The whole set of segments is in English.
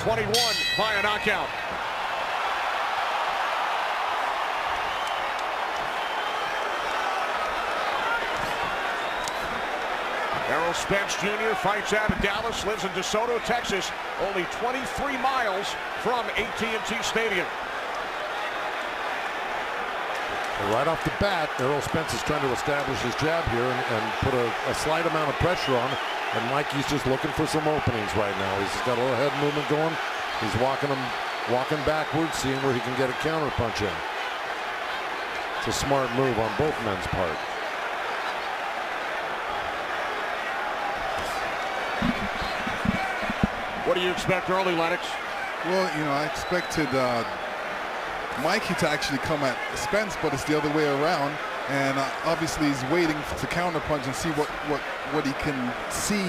21 via knockout. Erroll Spence Jr. fights out of Dallas, lives in DeSoto, Texas, only 23 miles from AT&T Stadium. Right off the bat, Erroll Spence is trying to establish his jab here and put a slight amount of pressure on. And Mikey's just looking for some openings right now. He's got a little head movement going. He's walking backwards, seeing where he can get a counter punch in. It's a smart move on both men's part. What do you expect early, Lennox? Well, you know, I expected Mikey to actually come at Spence, but it's the other way around. And obviously he's waiting to counterpunch and see what he can see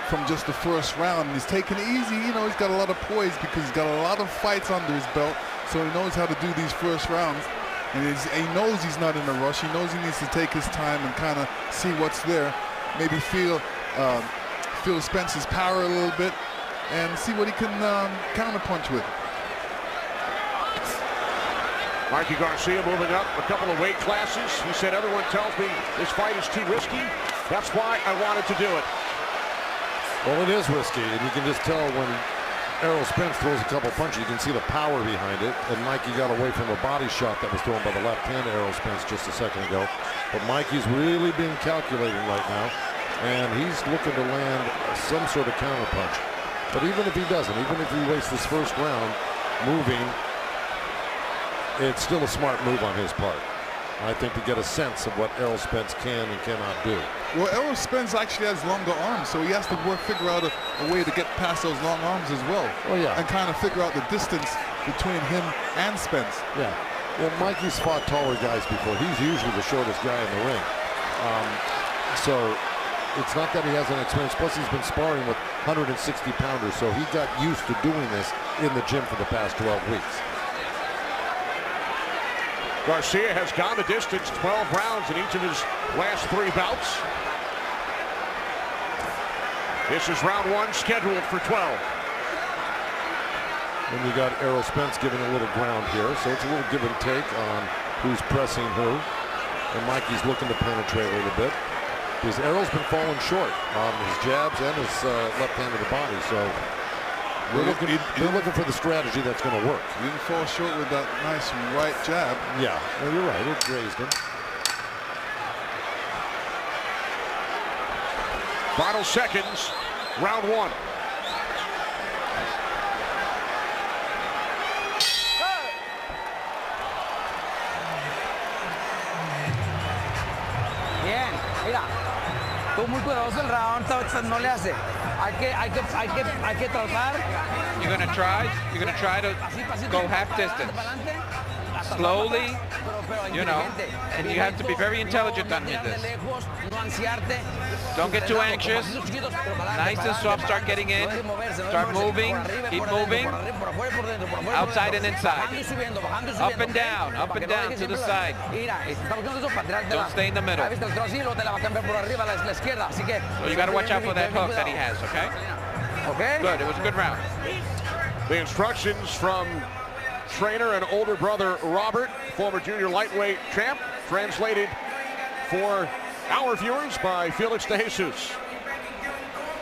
from just the first round. And he's taking it easy. You know, he's got a lot of poise because he's got a lot of fights under his belt, so he knows how to do these first rounds. And he knows he's not in a rush. He knows he needs to take his time and kind of see what's there. Maybe feel Spence's power a little bit and see what he can counterpunch with. Mikey Garcia moving up a couple of weight classes. He said, everyone tells me this fight is too risky. That's why I wanted to do it. Well, it is risky, and you can just tell when Erroll Spence throws a couple punches, you can see the power behind it. And Mikey got away from a body shot that was thrown by the left hand Erroll Spence just a second ago. But Mikey's really being calculating right now, and he's looking to land some sort of counter punch. But even if he doesn't, even if he wastes this first round moving, it's still a smart move on his part. I think to get a sense of what Erroll Spence can and cannot do. Well, Erroll Spence actually has longer arms, so he has to figure out a way to get past those long arms as well. Oh, yeah. And kind of figure out the distance between him and Spence. Yeah. Well, Mikey's fought taller guys before. He's usually the shortest guy in the ring. So it's not that he hasn't experienced. Plus, he's been sparring with 160-pounders, so he got used to doing this in the gym for the past 12 weeks. Garcia has gone the distance, 12 rounds in each of his last 3 bouts. This is round 1, scheduled for 12. And you got Erroll Spence giving a little ground here, so it's a little give and take on who's pressing who. And Mikey's looking to penetrate a little bit, because Errol's been falling short on his jabs and his left hand of the body. So they're looking for the strategy that's going to work. He didn't fall short with that nice right jab. Yeah, well, you're right. It grazed him. Final seconds, round 1. Bien, mira, tú muy cuidadoso el round, no le hace. Hay que tratar. You're gonna try to go half distance. Slowly, you know, and you have to be very intelligent on this. Don't get too anxious. Nice and soft, start getting in. Start moving, keep moving. Outside and inside. Up and down to the side. Don't stay in the middle. So you gotta watch out for that hook that he has, okay? Okay. Good, it was a good round. The instructions from trainer and older brother Robert, former junior lightweight champ, translated for our viewers by Felix de Jesus.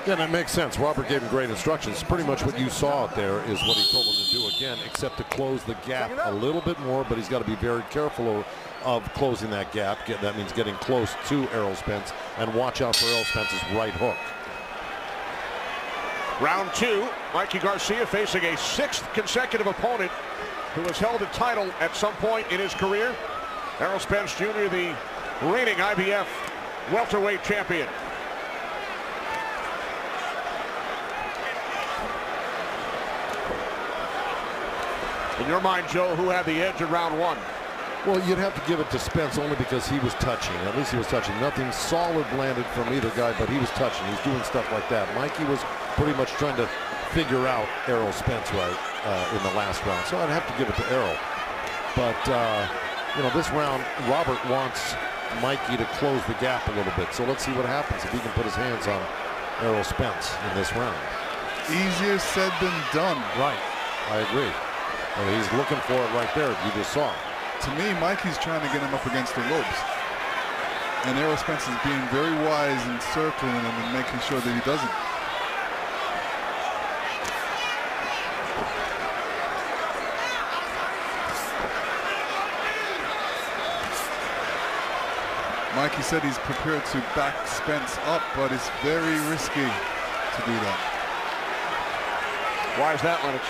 Yeah, that makes sense. Robert gave him great instructions. Pretty much what you saw out there is what he told him to do again, except to close the gap a little bit more, but he's got to be very careful of closing that gap. That means getting close to Erroll Spence, and watch out for Erroll Spence's right hook. Round 2, Mikey Garcia facing a 6th consecutive opponent who has held a title at some point in his career. Erroll Spence Jr., the reigning IBF welterweight champion. In your mind, Joe, who had the edge in round 1? Well, you'd have to give it to Spence only because he was touching. At least he was touching. Nothing solid landed from either guy, but he was touching. He's doing stuff like that. Mikey was pretty much trying to figure out Erroll Spence right in the last round. So I'd have to give it to Erroll. But, you know, this round, Robert wants Mikey to close the gap a little bit. So let's see what happens if he can put his hands on Erroll Spence in this round. Easier said than done. Right, I agree. And he's looking for it right there. You just saw. To me, Mikey's trying to get him up against the ropes. And Errol Spence is being very wise in circling him and making sure that he doesn't. Mikey said he's prepared to back Spence up, but it's very risky to do that. Why is that, Lennox?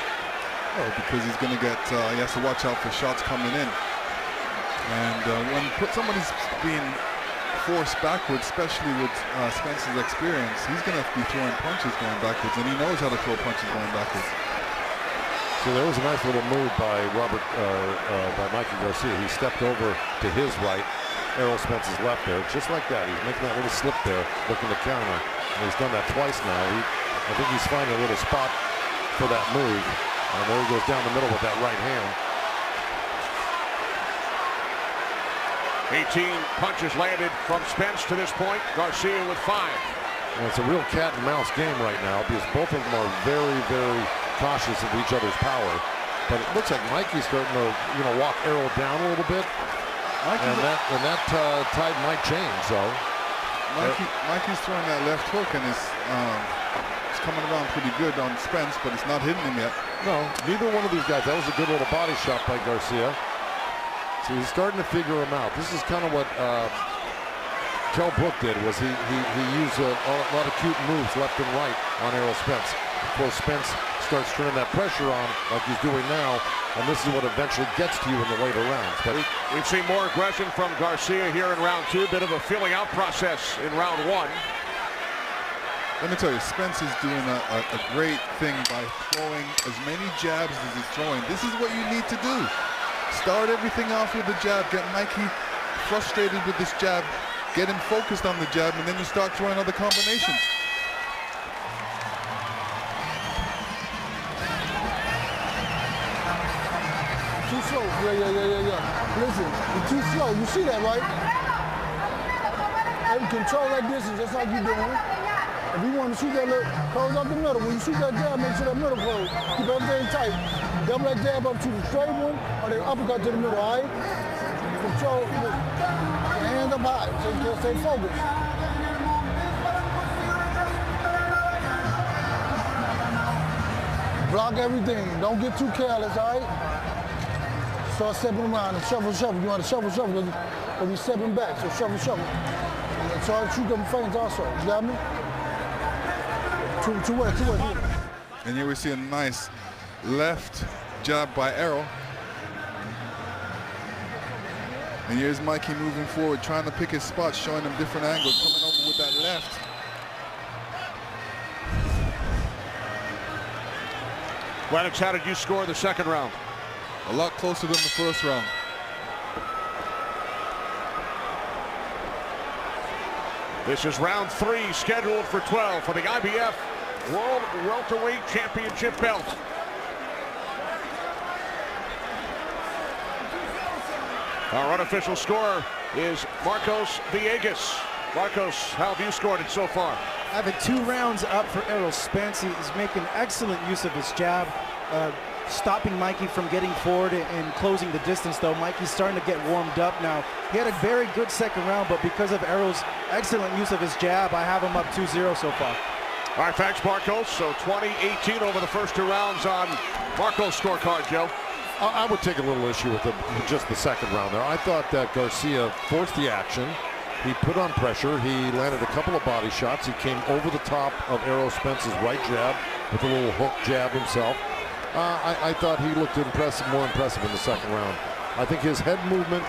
Oh, because he's going to get, he has to watch out for shots coming in. And when somebody's being forced backwards, especially with Spence's experience, he's going to be throwing punches going backwards, and he knows how to throw punches going backwards. So there was a nice little move by Mikey Garcia. He stepped over to his right. Errol Spence's left there, just like that. He's making that little slip there, looking to counter. And he's done that twice now. I think he's finding a little spot for that move. And there he goes down the middle with that right hand. 18 punches landed from Spence to this point. Garcia with 5. And it's a real cat and mouse game right now because both of them are very, very cautious of each other's power. But it looks like Mikey's starting to, walk Errol down a little bit. And that tide might change. So Mikey's throwing that left hook, and it's coming around pretty good on Spence, but it's not hitting him yet. No, neither one of these guys. That was a good little body shot by Garcia. So he's starting to figure him out. This is kind of what Kell Brook did. Was he used a lot of cute moves left and right on Errol Spence. Of course, Spence starts turning that pressure on like he's doing now, and this is what eventually gets to you in the later rounds. But we've seen more aggression from Garcia here in round 2. Bit of a filling out process in round 1. Let me tell you, Spence is doing a great thing by throwing as many jabs as he's throwing. This is what you need to do. Start everything off with the jab. Get Mikey frustrated with this jab. Get him focused on the jab, and then you start throwing other combinations. Too slow. Yeah. Listen, you're too slow. You see that, right? And control that distance just like you're doing. If you want to shoot that little, close up the middle. When you shoot that jab, make sure that middle close. Keep everything tight. Double that jab up to the straight one or the uppercut to the middle, all right? Control, your hands up high, so you can stay focused. Block everything. Don't get too careless, all right? Start stepping around and shuffle. You want to shuffle, but you're stepping back, so shuffle. And try to shoot them feints also, you got me? Two ways. And here we see a nice left jab by Erroll. And here's Mikey moving forward, trying to pick his spots, showing him different angles, coming over with that left. Lennox, how did you score the second round? A lot closer than the first round. This is round 3, scheduled for 12 for the IBF World Welterweight Championship belt. Our unofficial scorer is Marcos Villegas. Marcos, how have you scored it so far? Having 2 rounds up for Errol Spence. He's making excellent use of his jab, stopping Mikey from getting forward and closing the distance, though. Mikey's starting to get warmed up now. He had a very good second round, but because of Errol's excellent use of his jab, I have him up 2-0 so far. All right, thanks, Marcos. So 20-18 over the first 2 rounds on Marcos' scorecard, Joe. I would take a little issue with just the second round there. I thought that Garcia forced the action. He put on pressure. He landed a couple of body shots. He came over the top of Errol Spence's right jab with a little hook jab himself. I thought he looked more impressive in the second round. I think his head movement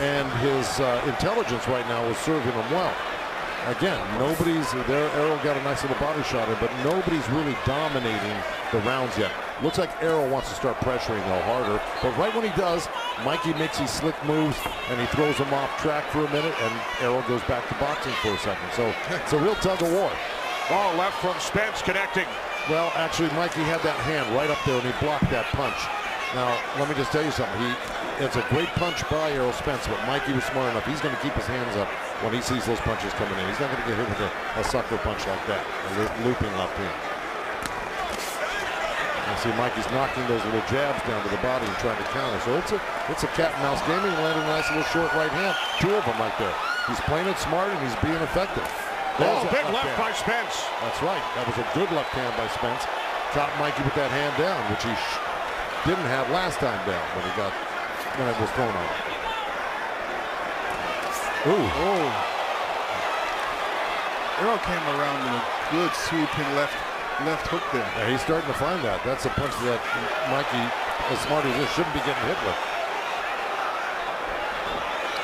and his intelligence right now is serving him well. Again, nobody's there. Errol got a nice little body shot in, but nobody's really dominating the rounds yet. Looks like Errol wants to start pressuring a little harder, but right when he does, Mikey makes these slick moves and he throws him off track for a minute, and Errol goes back to boxing for a second. So it's a real tug of war. Ball left from Spence, connecting. Well, actually, Mikey had that hand right up there and he blocked that punch. Now, let me just tell you something. It's a great punch by Errol Spence, but Mikey was smart enough. He's going to keep his hands up when he sees those punches coming in. He's not going to get hit with a sucker punch like that, a looping left hand. See, Mikey's knocking those little jabs down to the body and trying to counter. So it's a cat and mouse game. He landed a nice little short right hand. 2 of them right there. He's playing it smart and he's being effective. Oh, big left by Spence. That's right. That was a good left hand by Spence. Caught Mikey with that hand down, which he didn't have last time down when it was thrown on. Ooh. Oh. Erroll came around with a good sweeping left hook there. Yeah, he's starting to find that. That's a punch that Mikey, as smart as this, shouldn't be getting hit with.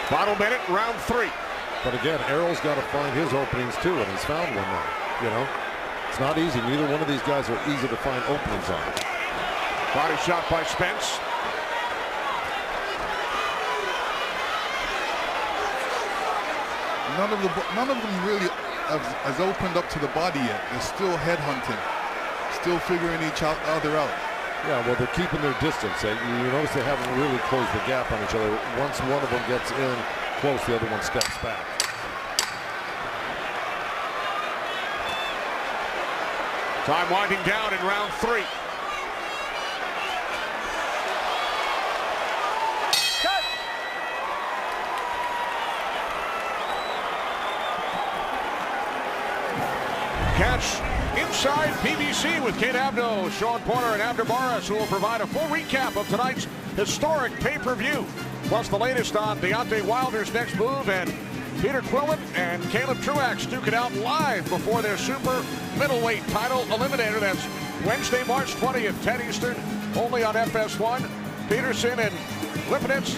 Final minute, round 3. But again, Erroll's got to find his openings too, and he's found one now. You know, it's not easy. Neither one of these guys are easy to find openings on. Body shot by Spence. None of them really has opened up to the body yet. They're still headhunting, still figuring each other out. Yeah, well, they're keeping their distance. You notice they haven't really closed the gap on each other. Once one of them gets in close, the other one steps back. Time winding down in round 3. Cut. Catch inside PBC with Kate Abdo, Sean Porter, and Abner Barras, who will provide a full recap of tonight's historic pay-per-view. Plus the latest on Deontay Wilder's next move, and Peter Quillen and Caleb Truax duke it out live before their super middleweight title eliminator. That's Wednesday, March 20th, 10 Eastern, only on FS1. Peterson and Lipinets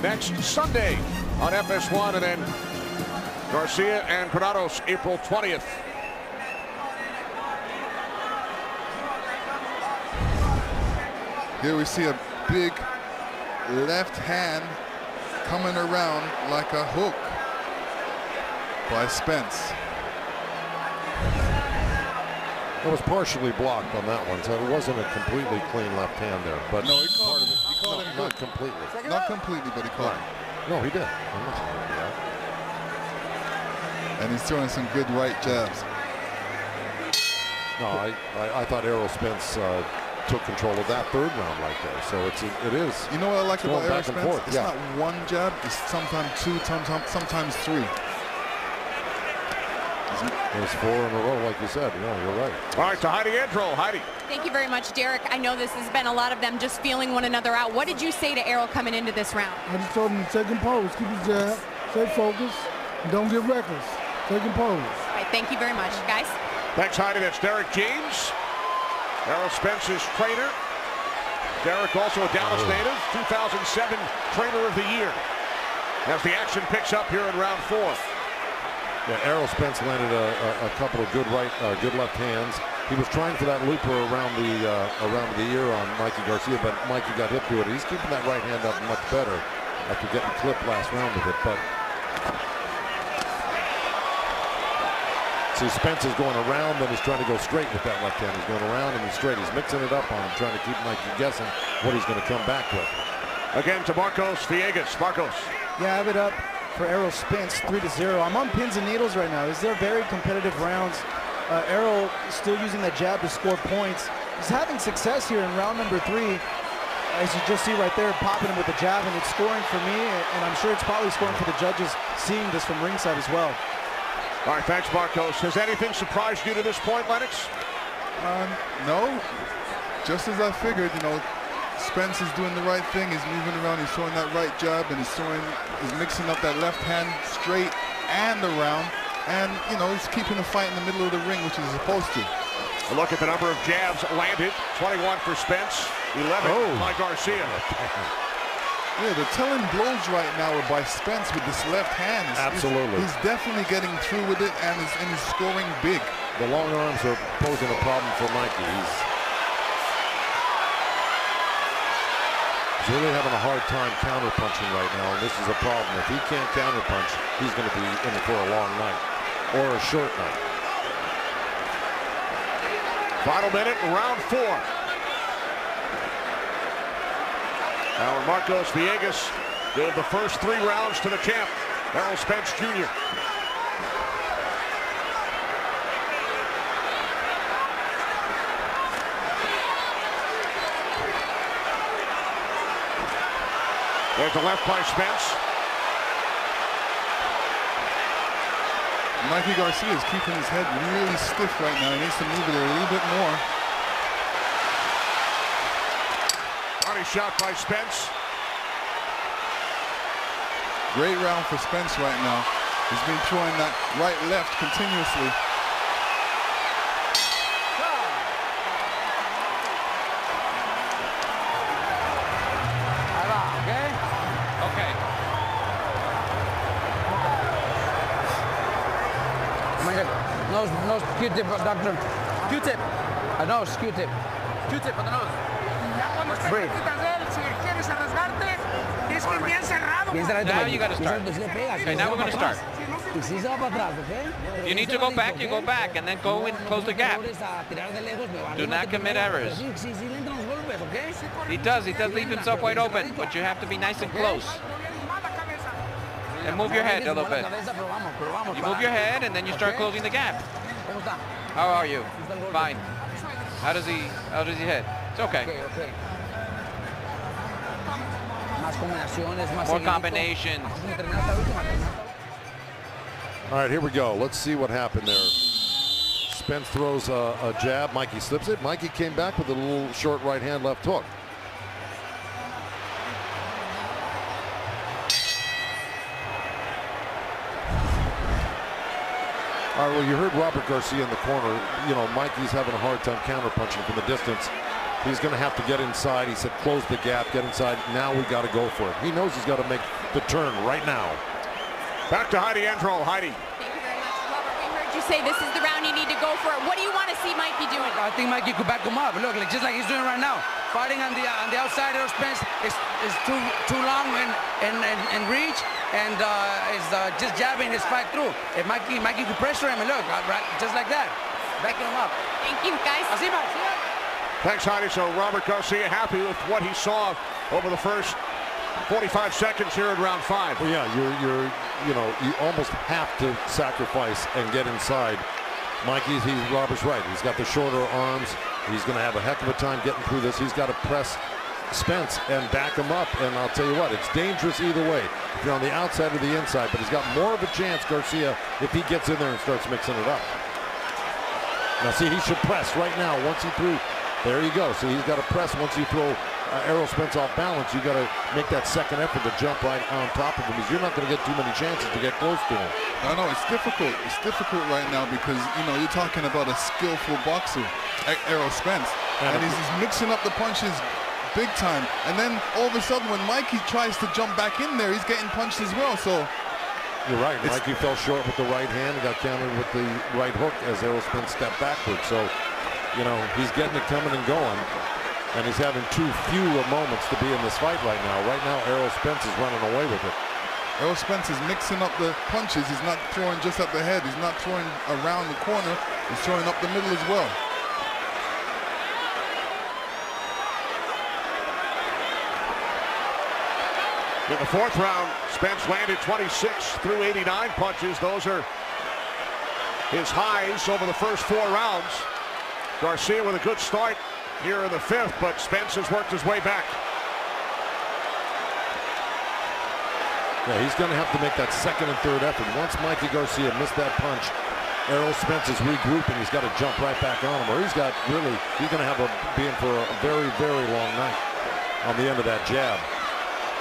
next Sunday on FS1, and then Garcia and Granados April 20th. Here we see a big left hand coming around like a hook by Spence. It was partially blocked on that one, so it wasn't a completely clean left hand there. But No, he caught it. He caught it not good. completely. Not completely, but he caught it. No, he did. I'm not saying he did. And he's throwing some good right jabs. No, I thought Errol Spence took control of that 3rd round right there. So it is. You know what I like about Errol back and Spence? forth. It's not one jab. It's sometimes 2, sometimes 3. It was 4 in a row, like you said. Yeah, you're right. All right, to Heidi Erroll. Heidi. Thank you very much, Derek. I know this has been a lot of them just feeling one another out. What did you say to Erroll coming into this round? I just told him to take compose, keep his jab, stay focused, and don't get reckless. Take compose. All right, thank you very much, guys. Thanks, Heidi. That's Derek James, Errol Spence's trainer. Derek, also a Dallas native, 2007 Trainer of the Year. As the action picks up here in round 4. Yeah, Errol Spence landed a couple of good left hands. He was trying for that looper around the ear on Mikey Garcia, but Mikey got hip to it. He's keeping that right hand up much better after getting clipped last round with it. But see, Spence is going around, then he's trying to go straight with that left hand. He's going around and he's straight. He's mixing it up on him, trying to keep Mikey guessing what he's going to come back with. Again to Marcos Villegas. Marcos. Yeah, I have it up for Errol Spence, 3-0. I'm on pins and needles right now. These are very competitive rounds. Errol still using that jab to score points. He's having success here in round number 3. As you just see right there, popping him with the jab, and it's scoring for me, and I'm sure it's probably scoring for the judges seeing this from ringside as well. All right, thanks, Marcos. Has anything surprised you to this point, Lennox? No, just as I figured. You know, Spence is doing the right thing. He's moving around. He's throwing that right jab, and he's mixing up that left hand straight and around. And you know, he's keeping the fight in the middle of the ring, which he's supposed to. A look at the number of jabs landed. 21 for Spence, 11 by Garcia. Yeah, the telling blows right now are by Spence with this left hand. Absolutely. He's definitely getting through with it, and he's scoring big. The long arms are posing a problem for Mikey. He's really having a hard time counter-punching right now, and this is a problem. If he can't counter-punch, he's going to be in for a long night or a short night. Final minute, round 4. Now Marcos Villegas gave the first 3 rounds to the champ, Errol Spence Jr. There's the left by Spence. Mikey Garcia is keeping his head really stiff right now. He needs to move it a little bit more. Body shot by Spence. Great round for Spence right now. He's been throwing that right-left continuously. Okay. Nose Q-tip, doctor. Q-tip. A nose, Q-tip. Q-tip on the nose. Breathe. Now you got to start. Okay, now we're going to start. If you need to go back, you go back, and then go and close the gap. Do not commit errors. He does leave himself wide open, but you have to be nice and close. And move your head a little bit. You move your head, and then you start closing the gap. How are you? Fine. How does he hit? It's okay. More combinations. All right, here we go. Let's see what happened there. Spence throws a jab. Mikey slips it. Mikey came back with a little short right hand, left hook. All right, well, you heard Robert Garcia in the corner. You know, Mikey's having a hard time counterpunching from the distance. He's going to have to get inside. He said, close the gap, get inside. Now we got to go for it. He knows he's got to make the turn right now. Back to Heidi Erroll. Heidi. Thank you very much. Robert, we heard you say this is the round you need to go for it. What do you want to see Mikey doing? I think Mikey could back him up. Look, just like he's doing right now. Fighting on the outside of Spence is too long and reach, and is just jabbing his fight through. If Mikey could pressure him, and look, just like that, backing him up. Thank you, guys. Thanks, Heidi. So Robert Garcia happy with what he saw over the first 45 seconds here in round 5. Well, yeah, you know, you almost have to sacrifice and get inside. Robert's right. He's got the shorter arms. He's going to have a heck of a time getting through this. He's got to press Spence and back him up. And I'll tell you what, it's dangerous either way. If you're on the outside or the inside, but he's got more of a chance, Garcia, if he gets in there and starts mixing it up. Now, see, he should press right now. Once he threw, there you go. So he's got to press once you throw Erroll Spence off balance. You got to make that second effort to jump right on top of him, because you're not going to get too many chances to get close to him. No, it's difficult. It's difficult right now because, you know, you're talking about a skillful boxer, Erroll Spence, and he's mixing up the punches big time. And then all of a sudden, when Mikey tries to jump back in there, he's getting punched as well. So you're right. Mikey fell short with the right hand and got countered with the right hook as Erroll Spence stepped backwards. So, you know, he's getting it coming and going, and he's having too few moments to be in this fight right now. Right now, Erroll Spence is running away with it. Erroll Spence is mixing up the punches. He's not throwing just at the head. He's not throwing around the corner. He's throwing up the middle as well. In the 4th round, Spence landed 26 through 89 punches. Those are his highs over the first 4 rounds. Garcia with a good start here in the 5th, but Spence has worked his way back. Yeah, he's going to have to make that second and third effort. Once Mikey Garcia missed that punch, Erroll Spence is regrouping. He's got to jump right back on him, or he's going to have be in for a very, very long night on the end of that jab.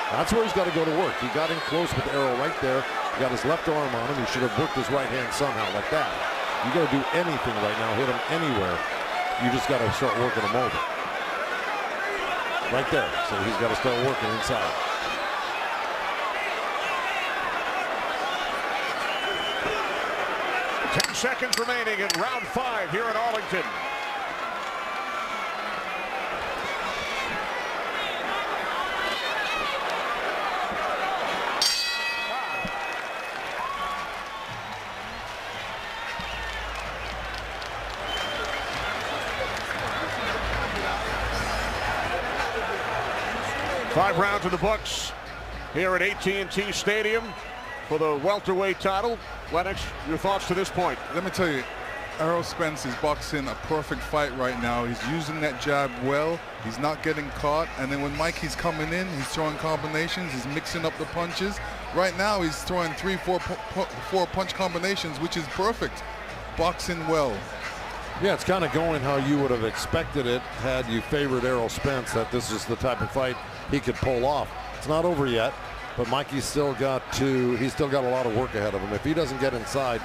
That's where he's got to go to work. He got in close with Erroll right there. He got his left arm on him. He should have worked his right hand somehow like that. You got to do anything right now, hit him anywhere. You just got to start working him over. Right there. So he's got to start working inside. Ten seconds remaining in round 5 here in Arlington. Five rounds in the books here at AT&T Stadium for the welterweight title. Lennox, your thoughts to this point? Let me tell you, Errol Spence is boxing a perfect fight right now. He's using that jab well. He's not getting caught. And then when Mikey's coming in, he's throwing combinations. He's mixing up the punches. Right now, he's throwing 3, 4 punch combinations, which is perfect. Boxing well. Yeah, it's kind of going how you would have expected it had you favored Errol Spence, that this is the type of fight he could pull off. It's not over yet, but Mikey's still got a lot of work ahead of him. If he doesn't get inside,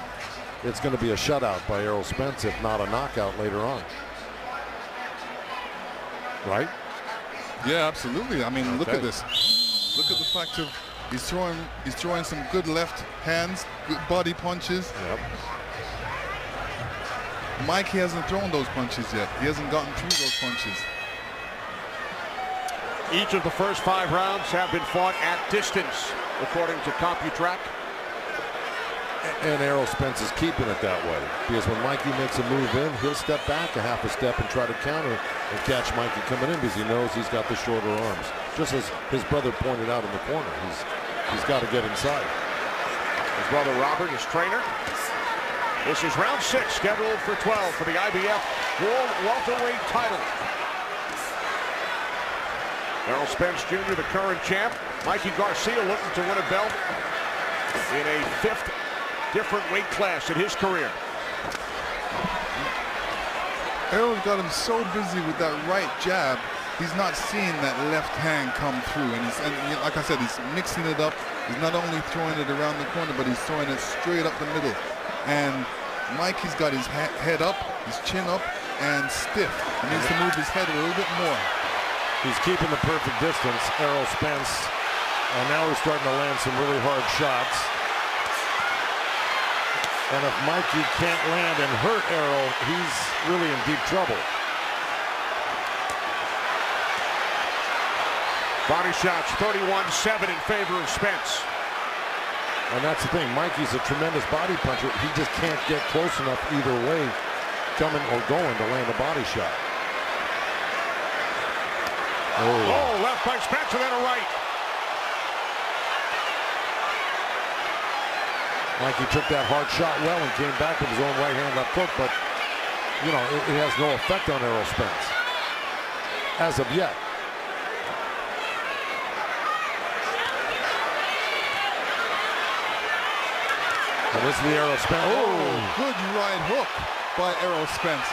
it's going to be a shutout by Errol Spence, if not a knockout later on. Right? Yeah, absolutely. I mean, look at this. Look at the fact of he's throwing some good left hands, good body punches. Yep. Mikey hasn't thrown those punches yet. He hasn't gotten through those punches. Each of the first 5 rounds have been fought at distance, according to CompuTrack. And Errol Spence is keeping it that way, because when Mikey makes a move in, he'll step back a half a step and try to counter and catch Mikey coming in, because he knows he's got the shorter arms. Just as his brother pointed out in the corner, he's got to get inside. His brother Robert, his trainer. This is round 6, scheduled for 12 for the IBF World Welterweight title. Errol Spence Jr., the current champ. Mikey Garcia looking to win a belt in a 5th different weight class in his career. Errol's got him so busy with that right jab, he's not seeing that left hand come through. And like I said, he's mixing it up. He's not only throwing it around the corner, but he's throwing it straight up the middle. And Mikey's got his head up, his chin up, and stiff. He needs to move his head a little bit more. He's keeping the perfect distance, Errol Spence. And now he's starting to land some really hard shots. And if Mikey can't land and hurt Errol, he's really in deep trouble. Body shots 31-7 in favor of Spence. And that's the thing, Mikey's a tremendous body puncher. He just can't get close enough either way, coming or going, to land a body shot. Oh, left by Spence and then a right. Mikey took that hard shot well and came back with his own right hand left hook, but, you know, it has no effect on Errol Spence as of yet. And this is the Errol Spence. Oh, good right hook by Errol Spence.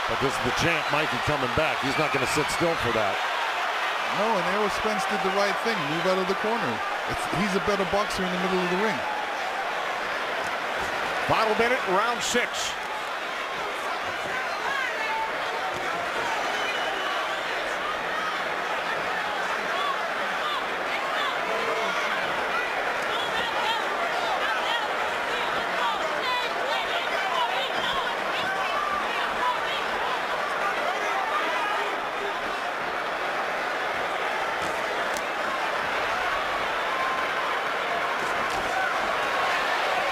But this is the champ, Mikey, coming back. He's not going to sit still for that. No, and Errol Spence did the right thing, move out of the corner. He's a better boxer in the middle of the ring. Final minute, round 6.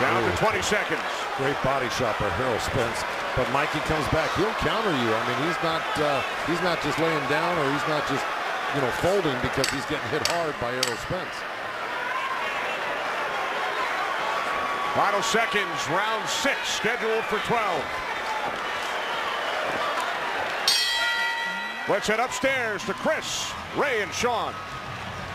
Down to 20 seconds. Great body shot by Errol Spence, but Mikey comes back. He'll counter you. I mean, he's not just laying down, or he's not just, you know, folding because he's getting hit hard by Errol Spence. Final seconds, round 6, scheduled for 12. Let's head upstairs to Chris, Ray, and Sean.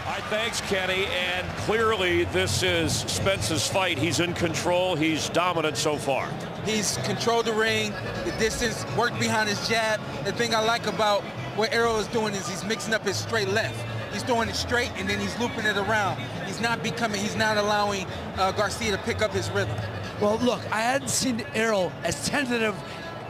All right, thanks, Kenny. And clearly, this is Spence's fight. He's in control. He's dominant so far. He's controlled the ring, the distance, worked behind his jab. The thing I like about what Errol is doing is he's mixing up his straight left. He's throwing it straight, and then he's looping it around. He's not allowing Garcia to pick up his rhythm. Well, look, I hadn't seen Errol as tentative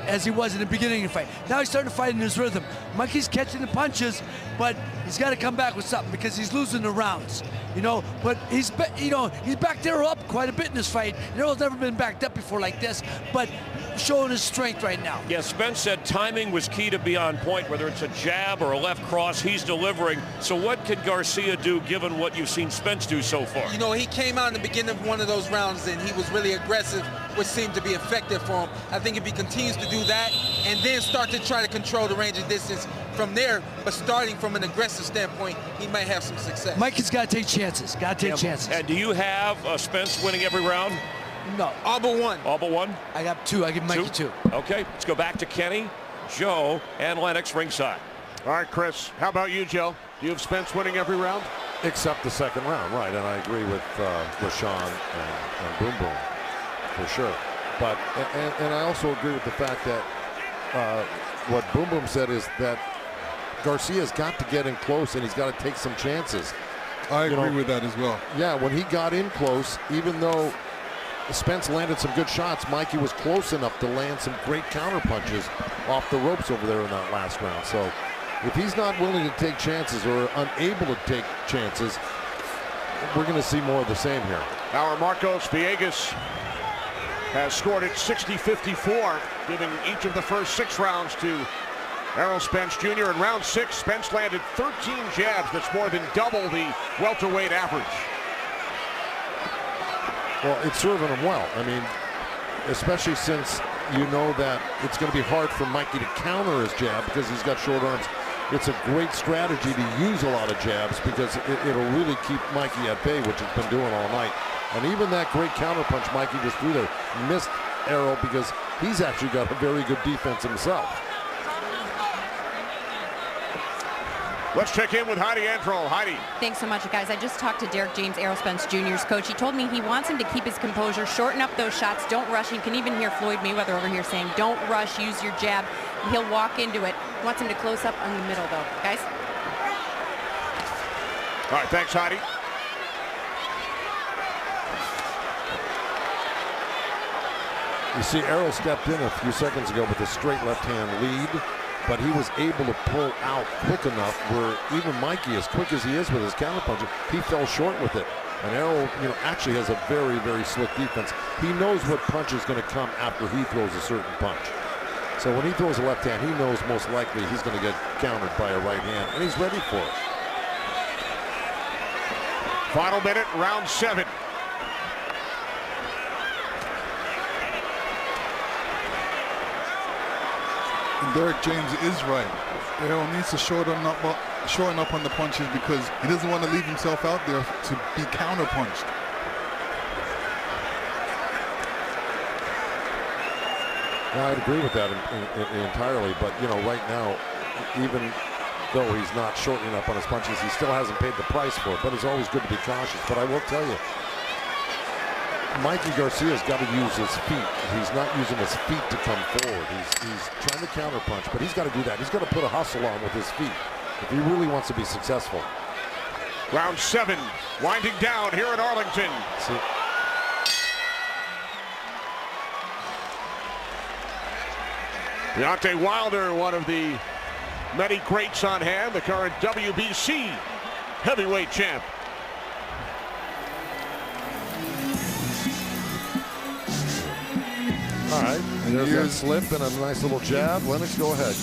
as he was in the beginning of the fight. Now he's starting to fight in his rhythm. Mikey's catching the punches, but he's got to come back with something because he's losing the rounds, you know. But he's backed Errol up quite a bit in this fight. Errol's never been backed up before like this, but showing his strength right now. Yeah, Spence said timing was key to be on point, whether it's a jab or a left cross, he's delivering. So what could Garcia do given what you've seen Spence do so far? You know, he came out in the beginning of one of those rounds and he was really aggressive, which seemed to be effective for him. I think if he continues to do that and then start to try to control the range of distance from there, but starting from an aggressive standpoint, he might have some success. Mikey's got to take chances. Got to take chances. And do you have Spence winning every round? No. All but one. All but one? I got 2. I give Mikey 2. Okay, let's go back to Kenny, Joe, and Lennox ringside. All right, Chris, how about you, Joe? Do you have Spence winning every round? Except the second round, right? And I agree with Rashawn and Boom Boom, for sure. But, and I also agree with the fact that what Boom Boom said is that Garcia's got to get in close and he's got to take some chances. I agree with that as well. Yeah, when he got in close, even though Spence landed some good shots, Mikey was close enough to land some great counter punches off the ropes over there in that last round. So if he's not willing to take chances or unable to take chances, we're going to see more of the same here. Our Marcos Villegas has scored it 60-54, giving each of the first 6 rounds to Erroll Spence Jr. In round 6, Spence landed 13 jabs. That's more than double the welterweight average. Well, it's serving him well. I mean, especially since you know that it's going to be hard for Mikey to counter his jab because he's got short arms. It's a great strategy to use a lot of jabs because it'll really keep Mikey at bay, which he's been doing all night. And even that great counter punch Mikey just threw there missed Erroll because he's actually got a very good defense himself. Let's check in with Heidi Erroll. Heidi. Thanks so much, guys. I just talked to Derek James, Erroll Spence Jr.'s coach. He told me he wants him to keep his composure, shorten up those shots, don't rush. You can even hear Floyd Mayweather over here saying, don't rush, use your jab. He'll walk into it. He wants him to close up on the middle, though. Guys? All right, thanks, Heidi. You see, Erroll stepped in a few seconds ago with a straight left-hand lead, but he was able to pull out quick enough where even Mikey, as quick as he is with his counterpuncher, he fell short with it. And Erroll, actually has a very, very slick defense. He knows what punch is going to come after he throws a certain punch. So when he throws a left hand, he knows most likely he's going to get countered by a right hand, and he's ready for it. Final minute, round 7. And Derek James is right. Erroll needs to shorten up on the punches because he doesn't want to leave himself out there to be counter-punched. I'd agree with that entirely, but right now, even though he's not shortening up on his punches, he still hasn't paid the price for it, but it's always good to be cautious. But I will tell you, Mikey Garcia's got to use his feet. He's not using his feet to come forward. He's trying to counterpunch, but he's got to do that. He's got to put a hustle on with his feet if he really wants to be successful. Round 7, winding down here in Arlington. See. Deontay Wilder, one of the many greats on hand, the current WBC heavyweight champ. All right, and there's that slip and a nice little jab. Lennox, go ahead.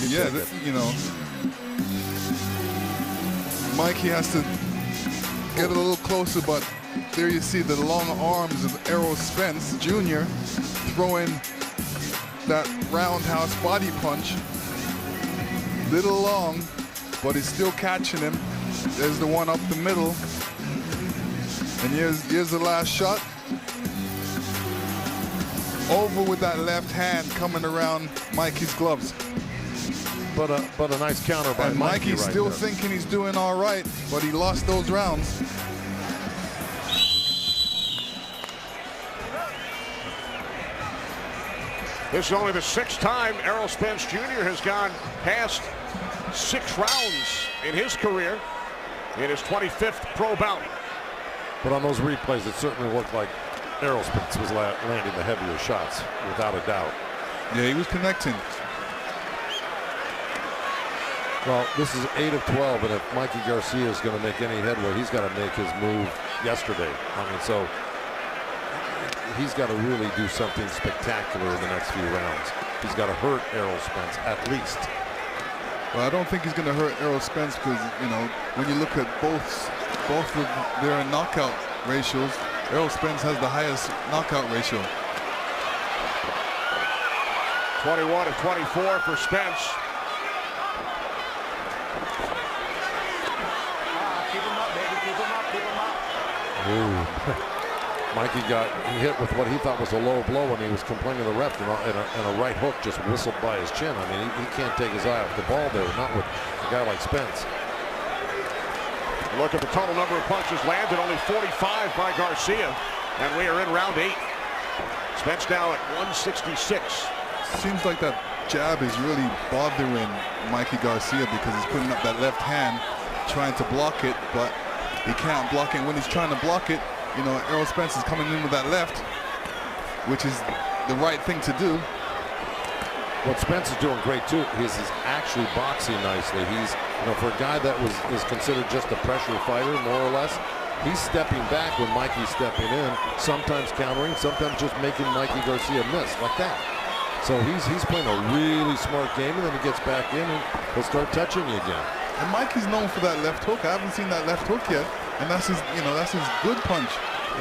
Mikey has to get a little closer, but there you see the long arms of Erroll Spence Jr. throwing that roundhouse body punch. Little long, but he's still catching him. There's the one up the middle. And here's the last shot. Over with that left hand coming around Mikey's gloves. But a nice counter by and Mikey Mikey's right still there. thinking he's doing all right, but he lost those rounds. This is only the 6th time Erroll Spence Jr. has gone past 6 rounds in his career in his 25th pro bout. But on those replays, it certainly looked like Erroll Spence was landing the heavier shots, without a doubt. Yeah, he was connecting. Well, this is 8 of 12, and if Mikey Garcia is going to make any headway, he's got to make his move yesterday. I mean, so he's got to really do something spectacular in the next few rounds. He's got to hurt Erroll Spence at least. Well, I don't think he's going to hurt Erroll Spence because, when you look at both of their knockout ratios, Erroll Spence has the highest knockout ratio. 21 of 24 for Spence. Keep him up, baby. Keep him up. Keep him up. Ooh. Mikey got hit with what he thought was a low blow when he was complaining to the ref, and a right hook just whistled by his chin. I mean, he can't take his eye off the ball there, not with a guy like Spence. Look at the total number of punches landed, only 45 by Garcia, and we are in round 8. Spence now at 166. Seems like that jab is really bothering Mikey Garcia because he's putting up that left hand, trying to block it, but he can't block it. When he's trying to block it, you know, Errol Spence is coming in with that left, which is the right thing to do. What Spence is doing great too is he's actually boxing nicely. He's, you know, for a guy that is considered just a pressure fighter, more or less, he's stepping back when Mikey's stepping in, sometimes countering, sometimes just making Mikey Garcia miss like that. So he's playing a really smart game, and then he gets back in and he'll start touching you again. And Mikey's known for that left hook. I haven't seen that left hook yet, and that's his, you know, that's his good punch.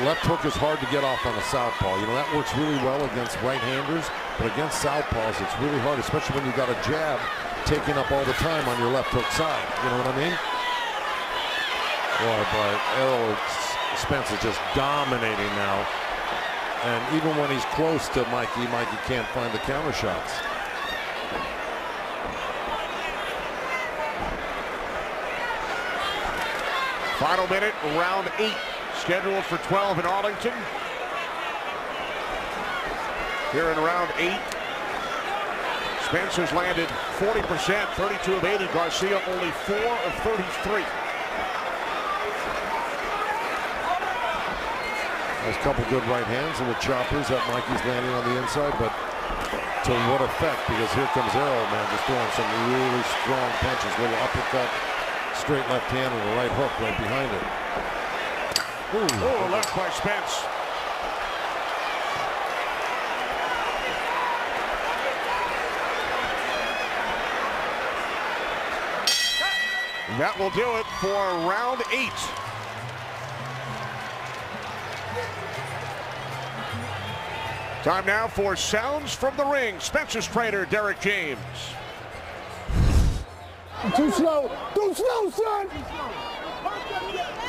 Left hook is hard to get off on a southpaw. You know, that works really well against right-handers, but against southpaws, it's really hard, especially when you got a jab taking up all the time on your left hook side. You know what I mean? Boy, but Erroll Spence is just dominating now. And even when he's close to Mikey, Mikey can't find the counter shots. Final minute, round 8, scheduled for 12 in Arlington. Here in round 8, Spence has landed 40%, 32 of 80. Garcia only 4 of 33. There's a couple good right hands and the choppers that Mikey's landing on the inside, but to what effect? Because here comes Erroll, man, just throwing some really strong punches, little uppercut, straight left hand, and a right hook right behind it. Ooh, left by Spence. That will do it for round 8. Time now for sounds from the ring. Spence's trainer, Derek James. Too slow. Too slow, son.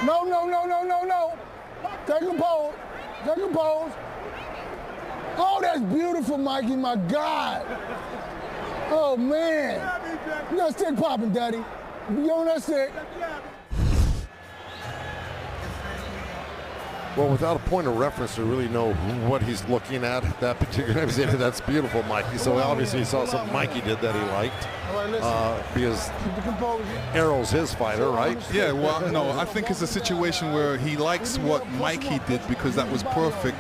No, no, no, no, no, no. Take a pose. Take a pose. Oh, that's beautiful, Mikey, my God. Oh, man. You got stick popping, Daddy. You on that stick. Well, without a point of reference to really know what he's looking at that particular time, that's beautiful, Mikey. So obviously he saw something Mikey did that he liked, because Errol's his fighter, right? Yeah, well, no, I think it's a situation where he likes what Mikey did because that was perfect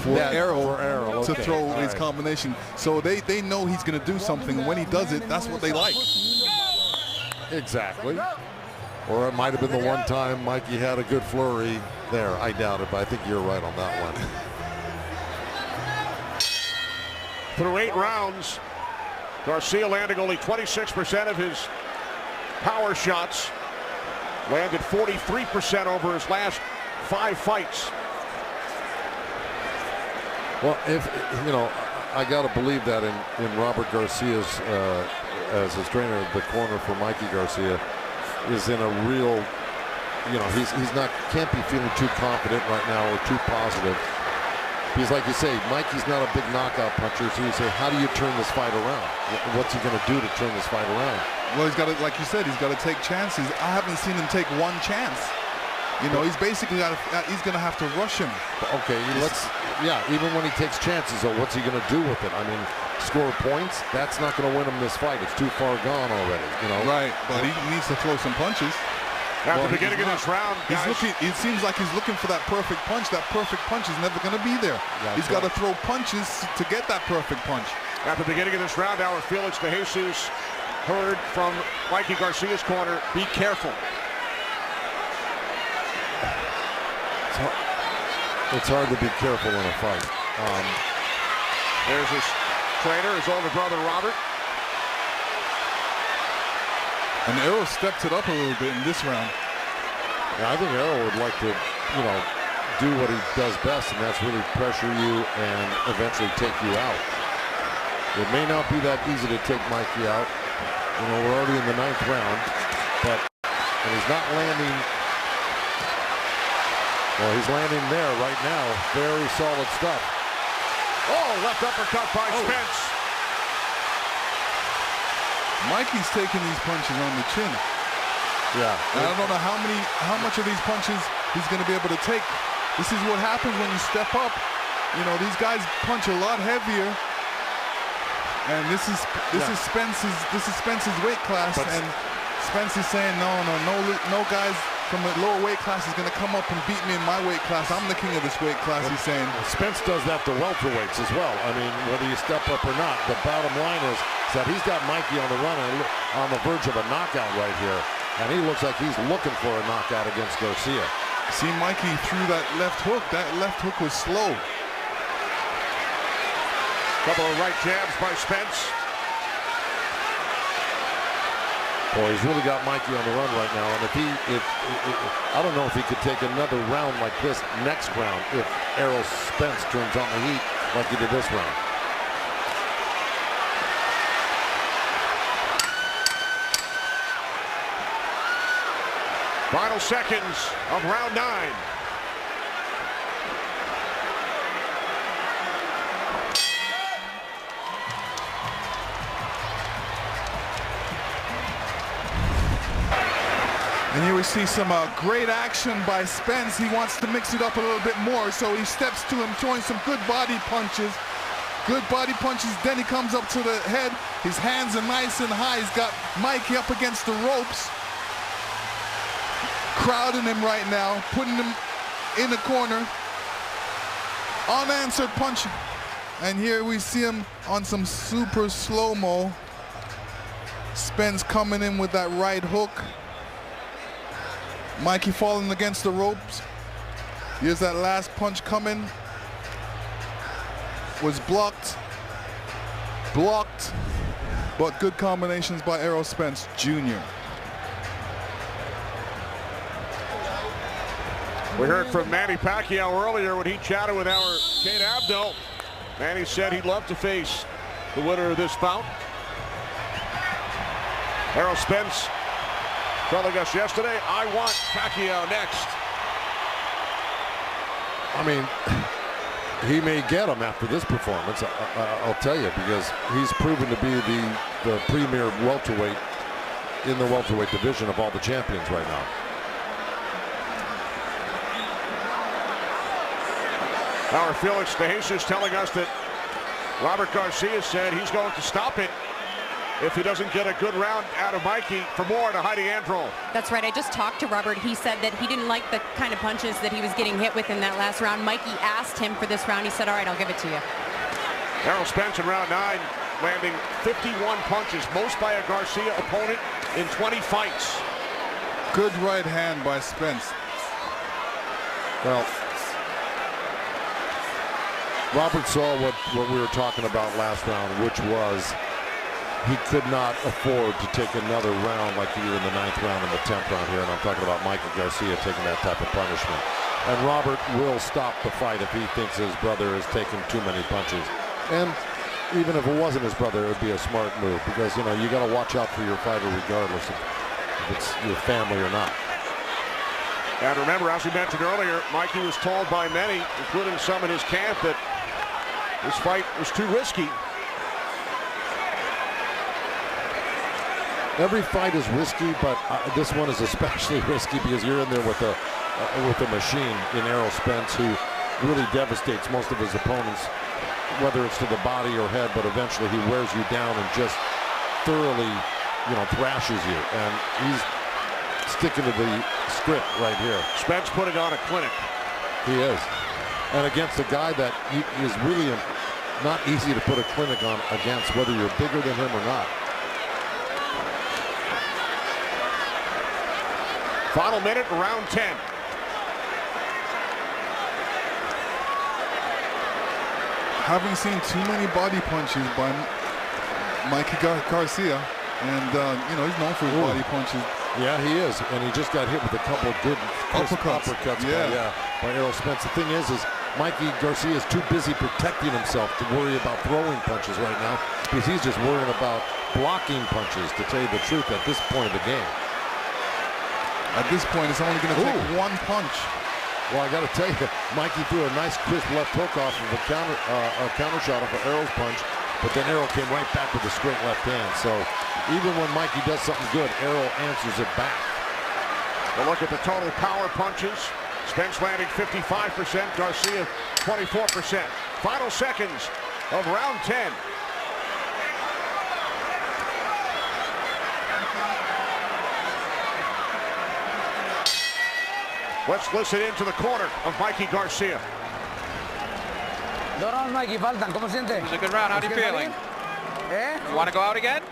for Erroll to throw his combination. So they know he's going to do something, and when he does it, that's what they like. Exactly. Or it might have been the one time Mikey had a good flurry there. I doubt it, but I think you're right on that one. Through 8 rounds, Garcia landing only 26% of his power shots. Landed 43% over his last 5 fights. Well, if, you know, I got to believe that in Robert Garcia's, as his trainer, the corner for Mikey Garcia, is in a real, you know, he's not, can't be feeling too confident right now or too positive. Because like you say, Mikey's not a big knockout puncher, so you say, how do you turn this fight around? What's he going to do to turn this fight around? Well, he's got to, like you said, he's got to take chances. I haven't seen him take one chance. You know, he's basically got to, he's going to have to rush him. Okay, yeah, even when he takes chances, though, what's he going to do with it? I mean, score points, that's not going to win him this fight. It's too far gone already, you know? Right, but he needs to throw some punches. At the beginning of this round, he's looking, it seems like he's looking for that perfect punch. That perfect punch is never going to be there. He's got to throw punches to get that perfect punch. At the beginning of this round, our Felix de Jesus heard from Mikey Garcia's corner, be careful. It's hard to be careful in a fight. There's his trainer, his older brother, Robert. And Erroll stepped it up a little bit in this round. Yeah, I think Erroll would like to, you know, do what he does best, and that's really pressure you and eventually take you out. It may not be that easy to take Mikey out. You know, we're already in the 9th round, but and he's not landing Well, he's landing there right now. Very solid stuff. Oh, left uppercut by Spence. Mikey's taking these punches on the chin. Yeah. And I don't know how much of these punches he's going to be able to take. This is what happens when you step up. You know, these guys punch a lot heavier. And this is Spence's weight class, and Spence is saying no guys from the lower weight class is going to come up and beat me in my weight class. I'm the king of this weight class. He's saying. Spence does that to welterweights as well. I mean, whether you step up or not, the bottom line is that he's got Mikey on the run and on the verge of a knockout right here, and he looks like he's looking for a knockout against Garcia. See, Mikey threw that left hook. That left hook was slow. Couple of right jabs by Spence. Boy, he's really got Mikey on the run right now, and if I don't know if he could take another round like this next round if Errol Spence turns on the heat like he did this round. Final seconds of round 9. And here we see some great action by Spence. He wants to mix it up a little bit more, so he steps to him, throwing some good body punches. Good body punches, then he comes up to the head. His hands are nice and high. He's got Mikey up against the ropes. Crowding him right now, putting him in the corner. Unanswered punch. And here we see him on some super slow-mo. Spence coming in with that right hook. Mikey falling against the ropes. Here's that last punch coming. Was blocked. Blocked. But good combinations by Errol Spence Jr. We heard from Manny Pacquiao earlier when he chatted with our Kate Abdo. Manny said he'd love to face the winner of this bout. Errol Spence telling us yesterday, I want Pacquiao next. I mean, he may get him after this performance, I'll tell you, because he's proven to be the premier welterweight in the welterweight division of all the champions right now. Our Felix De Jesus telling us that Robert Garcia said he's going to stop it if he doesn't get a good round out of Mikey. For more, to Heidi Androl. That's right. I just talked to Robert. He said that he didn't like the kind of punches that he was getting hit with in that last round. Mikey asked him for this round. He said, all right, I'll give it to you. Errol Spence in round 9 landing 51 punches, most by a Garcia opponent in 20 fights. Good right hand by Spence. Well, Robert saw what we were talking about last round, which was he could not afford to take another round like he did in the 9th round and the 10th round here. And I'm talking about Mikey Garcia taking that type of punishment. And Robert will stop the fight if he thinks his brother is taking too many punches. And even if it wasn't his brother, it would be a smart move, because, you know, you got to watch out for your fighter regardless if it's your family or not. And remember, as we mentioned earlier, Mikey was told by many, including some in his camp, that this fight was too risky. Every fight is risky, but this one is especially risky because you're in there with a machine in Errol Spence, who really devastates most of his opponents, whether it's to the body or head, but eventually he wears you down and just thoroughly, you know, thrashes you. And he's sticking to the script right here. Spence putting on a clinic. He is. And against a guy that is really not easy to put a clinic on against, whether you're bigger than him or not. Final minute, round 10. Haven't seen too many body punches by Mikey Garcia, and you know, he's known for his body punches. Yeah, he is, and he just got hit with a couple of good uppercuts by Errol Spence. The thing is Mikey Garcia is too busy protecting himself to worry about throwing punches right now, because he's just worrying about blocking punches, to tell you the truth, at this point of the game. At this point, it's only going to take one punch. Well, I got to tell you, Mikey threw a nice crisp left hook off of a counter shot off of Erroll's punch, but then Erroll came right back with a straight left hand. So even when Mikey does something good, Erroll answers it back. We'll look at the total power punches. Spence landing 55%, Garcia 24%. Final seconds of round 10. Let's listen into the corner of Mikey Garcia. Dos rounds, Mikey, faltan. ¿Cómo siente? It was a good round. How are you feeling? You want to go out again?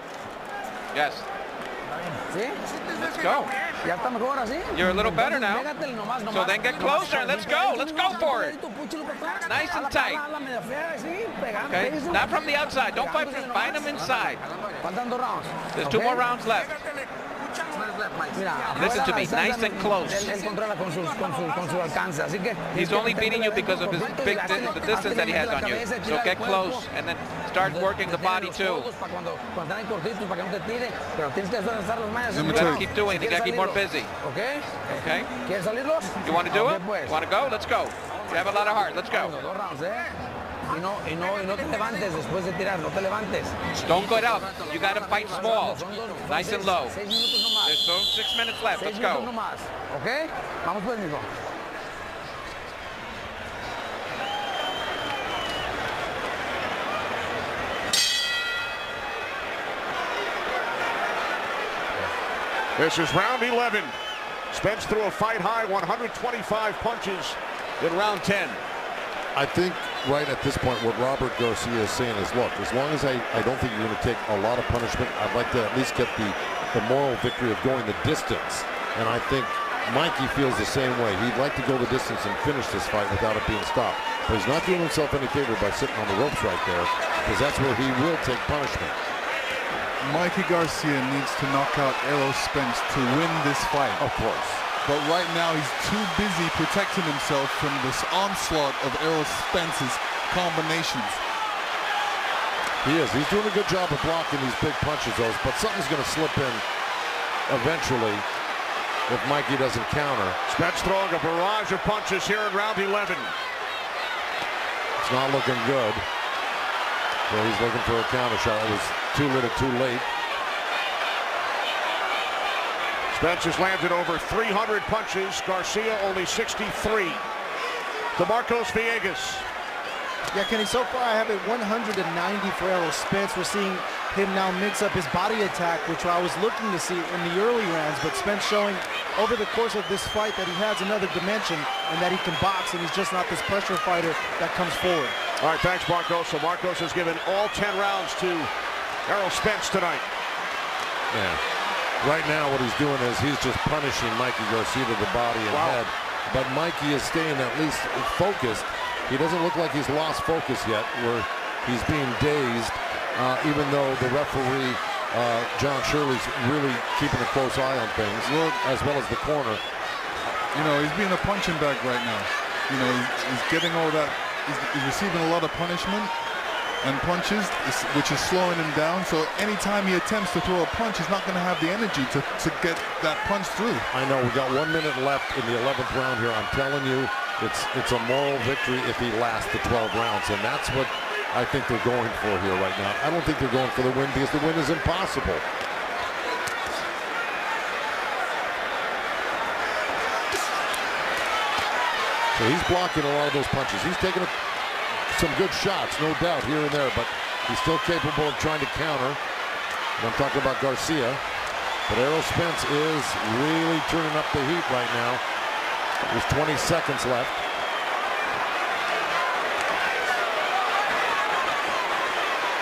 Yes. ¿Sí? Let's go. Ya está mejor así. You're a little better now. So then get closer and let's go. Let's go for it. Nice and tight. Okay, not from the outside. Don't fight him inside. Faltan dos rounds. There's 2 more rounds left. Listen to me, nice and close. He's only beating you because of his the distance that he has on you. So get close and then start working the body too. You gotta keep doing it. You gotta keep more busy. Okay? Okay? You want to do it? You want to go? Let's go. You have a lot of heart. Let's go. No te levantes después de tirar, no te levantes. Don't go up. You got to fight small. Nice and low. There's still 6 minutes left. Let's go. Okay? Vamos pues, mijo. This is round 11. Spence threw a fight-high 125 punches in round 10. I think right at this point what Robert Garcia is saying is, look, as long as I don't think you're going to take a lot of punishment, I'd like to at least get the moral victory of going the distance. And I think Mikey feels the same way. He'd like to go the distance and finish this fight without it being stopped. But he's not doing himself any favor by sitting on the ropes right there, because that's where he will take punishment. Mikey Garcia needs to knock out Errol Spence to win this fight. Of course. But right now he's too busy protecting himself from this onslaught of Errol Spence's combinations. He is. He's doing a good job of blocking these big punches, though, but something's going to slip in eventually if Mikey doesn't counter. Spence throwing a barrage of punches here in round 11. It's not looking good. So he's looking for a counter shot. It was too little too late. Spence has landed over 300 punches. Garcia only 63. DeMarcos Villegas. Yeah, Kenny, so far I have it 190 for Errol Spence. We're seeing him now mix up his body attack, which I was looking to see in the early rounds, but Spence showing over the course of this fight that he has another dimension and that he can box, and he's just not this pressure fighter that comes forward. All right, thanks, Marcos. So Marcos has given all 10 rounds to Errol Spence tonight. Yeah. Right now what he's doing is he's just punishing Mikey Garcia to the body and head. But Mikey is staying at least focused. He doesn't look like he's lost focus yet, where he's being dazed, even though the referee, John Shirley's really keeping a close eye on things, as well as the corner. You know, he's being a punching bag right now. You know, he's getting all that, he's receiving a lot of punishment and punches, which is slowing him down. So anytime he attempts to throw a punch, he's not going to have the energy to get that punch through. I know, we got 1 minute left in the 11th round here. I'm telling you, it's a moral victory if he lasts the 12 rounds, and that's what I think they're going for here right now. I don't think they're going for the win because the win is impossible. So he's blocking a lot of those punches. He's taking some good shots, no doubt, here and there, but he's still capable of trying to counter. And I'm talking about Garcia. But Errol Spence is really turning up the heat right now. There's 20 seconds left.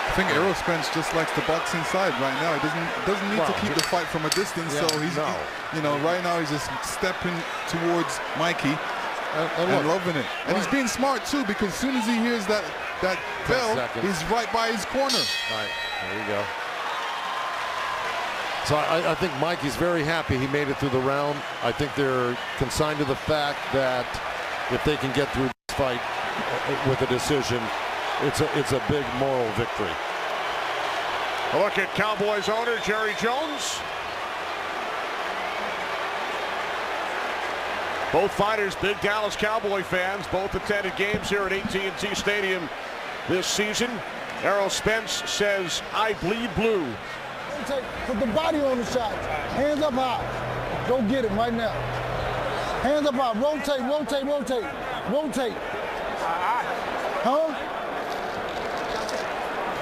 I think Errol Spence just likes to box inside right now. He doesn't need to keep the fight from a distance. Yeah, so he's, you know, right now he's just stepping towards Mikey. And loving it. And he's being smart too, because as soon as he hears that bell, he's right by his corner. All right, there you go. So I think Mikey's very happy he made it through the round. I think they're consigned to the fact that if they can get through this fight with a decision, it's a big moral victory. A look at Cowboys owner Jerry Jones. Both fighters, big Dallas Cowboy fans. Both attended games here at AT&T Stadium this season. Erroll Spence says, "I bleed blue." Put the body on the shot. Hands up high. Go get him right now. Hands up high. Rotate, rotate, rotate. Rotate. Huh?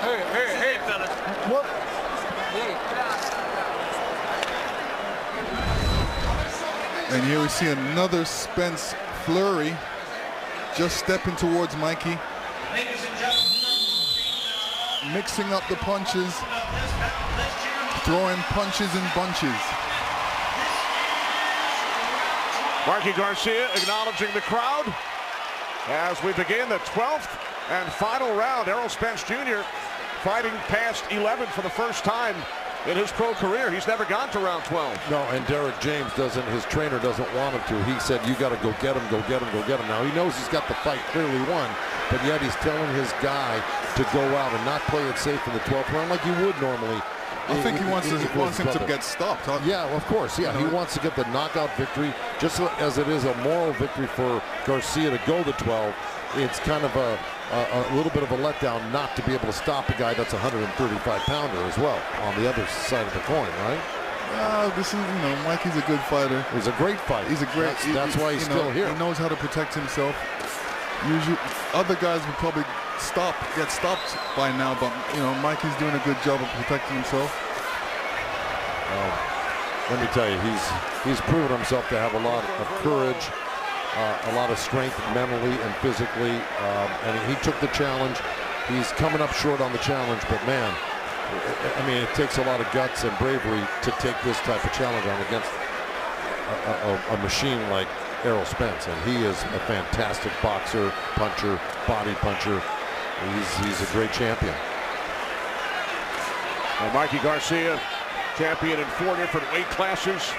Hey, fellas. What? And here we see another Spence flurry, just stepping towards Mikey, mixing up the punches, throwing punches in bunches. Mikey Garcia acknowledging the crowd as we begin the 12th and final round. Erroll Spence Jr. fighting past 11 for the first time in his pro career. He's never gone to round 12. No, and Derek James doesn't, his trainer doesn't want him to. He said, "You got to go get him, go get him, go get him." Now, he knows he's got the fight clearly won, but yet he's telling his guy to go out and not play it safe in the 12th round like you would normally. I think he wants him to get stopped. Yeah, of course. Yeah, he wants to get the knockout victory, just as it is a moral victory for Garcia to go the 12. It's kind of a little bit of a letdown not to be able to stop a guy that's a 135-pounder as well on the other side of the coin, right? This is, Mikey's a good fighter. He's a great fighter. He's a great. That's why he's still here. He knows how to protect himself. Usually, other guys would probably get stopped by now, but Mikey's doing a good job of protecting himself. Let me tell you, he's proven himself to have a lot of courage, a lot of strength mentally and physically, and he took the challenge. He's coming up short on the challenge, but man, I mean, it takes a lot of guts and bravery to take this type of challenge on against a machine like Erroll Spence, and he is a fantastic boxer, puncher, body puncher. He's a great champion. And Mikey Garcia, champion in 4 different weight classes,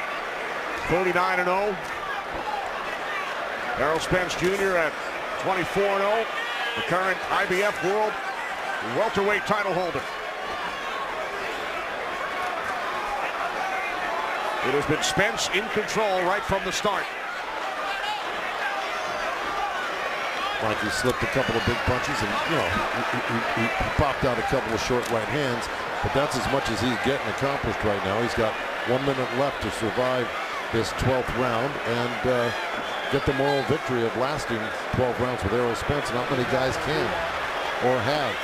39-0. Erroll Spence Jr. at 24-0, the current IBF World welterweight title holder. It has been Spence in control right from the start. Mikey slipped a couple of big punches, and he popped out a couple of short right hands, but that's as much as he's getting accomplished right now. He's got 1 minute left to survive this 12th round and get the moral victory of lasting 12 rounds with Erroll Spence. Not many guys can or have.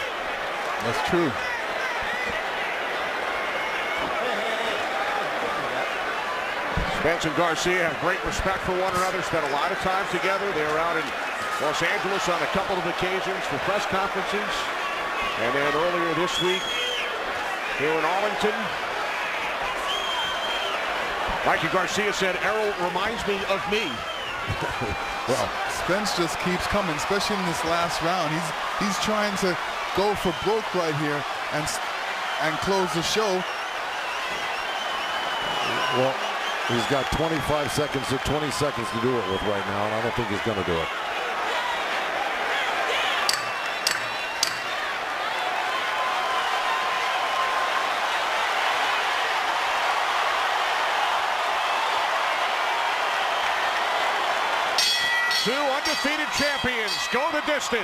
That's true. Spence and Garcia have great respect for one another, spent a lot of time together. They were out in Los Angeles on a couple of occasions for press conferences. And then earlier this week here in Arlington, Mikey Garcia said, "Erroll reminds me of me." Well, Spence just keeps coming, especially in this last round. He's trying to go for broke right here and close the show. Well, he's got 25 seconds or 20 seconds to do it with right now, and I don't think he's going to do it. Two undefeated champions go the distance.